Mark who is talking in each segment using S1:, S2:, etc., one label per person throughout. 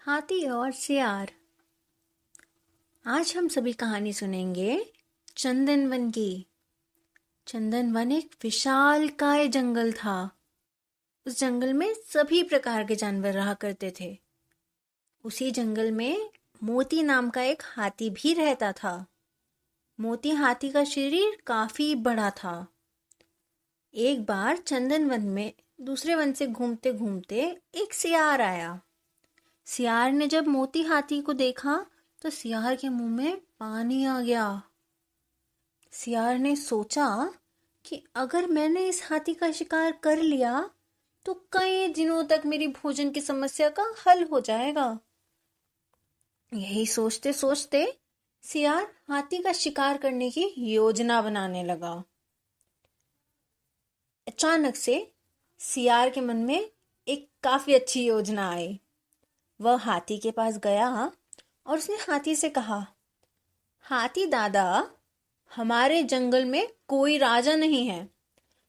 S1: हाथी और सियार। आज हम सभी कहानी सुनेंगे चंदनवन की। चंदनवन एक विशालकाय जंगल था। उस जंगल में सभी प्रकार के जानवर रहा करते थे। उसी जंगल में मोती नाम का एक हाथी भी रहता था। मोती हाथी का शरीर काफी बड़ा था। एक बार चंदनवन में दूसरे वन से घूमते घूमते एक सियार आया। सियार ने जब मोती हाथी को देखा तो सियार के मुंह में पानी आ गया। सियार ने सोचा कि अगर मैंने इस हाथी का शिकार कर लिया तो कई दिनों तक मेरी भोजन की समस्या का हल हो जाएगा। यही सोचते सोचते सियार हाथी का शिकार करने की योजना बनाने लगा। अचानक से सियार के मन में एक काफी अच्छी योजना आई। वह हाथी के पास गया और उसने हाथी से कहा, हाथी दादा, हमारे जंगल में कोई राजा नहीं है।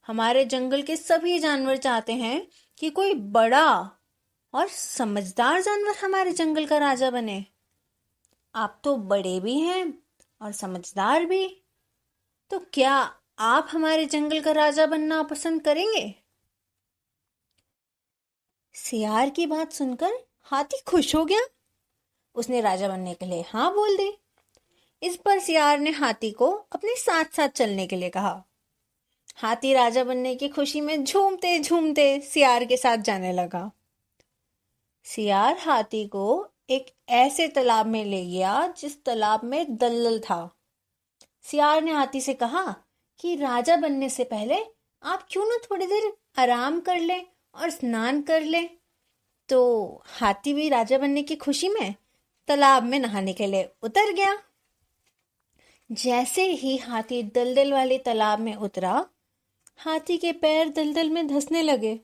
S1: हमारे जंगल के सभी जानवर चाहते हैं कि कोई बड़ा और समझदार जानवर हमारे जंगल का राजा बने। आप तो बड़े भी हैं और समझदार भी, तो क्या आप हमारे जंगल का राजा बनना पसंद करेंगे? सियार की बात सुनकर हाथी खुश हो गया। उसने राजा बनने के लिए हाँ बोल दी। इस पर सियार ने हाथी को अपने साथ साथ चलने के लिए कहा। हाथी राजा बनने की खुशी में झूमते झूमते सियार के साथ जाने लगा। सियार हाथी को एक ऐसे तालाब में ले गया जिस तालाब में दलदल था। सियार ने हाथी से कहा कि राजा बनने से पहले आप क्यों ना थोड़ी देर आराम कर लें और स्नान कर लें। तो हाथी भी राजा बनने की खुशी में तालाब में नहाने के लिए उतर गया। जैसे ही हाथी दलदल वाले तालाब में उतरा, हाथी के पैर दलदल में धंसने लगे।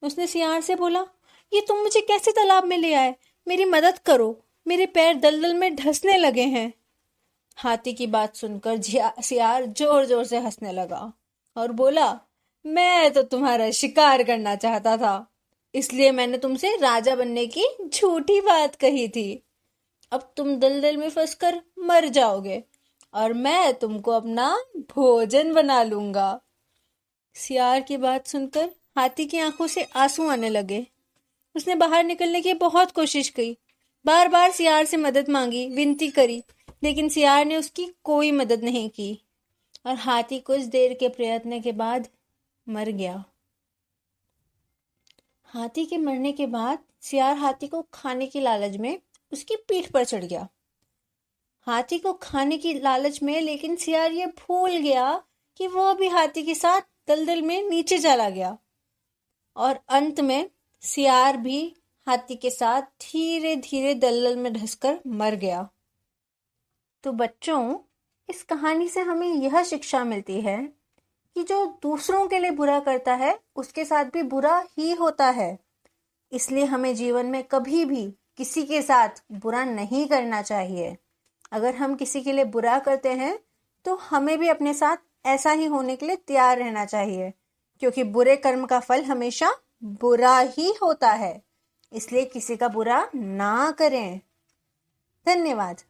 S1: उसने सियार से बोला, ये तुम मुझे कैसे तालाब में ले आए? मेरी मदद करो, मेरे पैर दलदल में धंसने लगे हैं। हाथी की बात सुनकर सियार जोर जोर से हंसने लगा और बोला, मैं तो तुम्हारा शिकार करना चाहता था, इसलिए मैंने तुमसे राजा बनने की झूठी बात कही थी। अब तुम दलदल में फंसकर मर जाओगे और मैं तुमको अपना भोजन बना लूंगा। सियार की बात सुनकर हाथी की आंखों से आंसू आने लगे। उसने बाहर निकलने की बहुत कोशिश की, बार बार सियार से मदद मांगी, विनती करी, लेकिन सियार ने उसकी कोई मदद नहीं की और हाथी कुछ देर के प्रयत्न के बाद मर गया। हाथी के मरने के बाद सियार हाथी को खाने की लालच में उसकी पीठ पर चढ़ गया। हाथी को खाने की लालच में लेकिन सियार ये भूल गया कि वह भी हाथी के साथ दलदल में नीचे चला गया और अंत में सियार भी हाथी के साथ धीरे धीरे दलदल में धंसकर मर गया। तो बच्चों, इस कहानी से हमें यह शिक्षा मिलती है कि जो दूसरों के लिए बुरा करता है उसके साथ भी बुरा ही होता है। इसलिए हमें जीवन में कभी भी किसी के साथ बुरा नहीं करना चाहिए। अगर हम किसी के लिए बुरा करते हैं तो हमें भी अपने साथ ऐसा ही होने के लिए तैयार रहना चाहिए, क्योंकि बुरे कर्म का फल हमेशा बुरा ही होता है। इसलिए किसी का बुरा ना करें। धन्यवाद।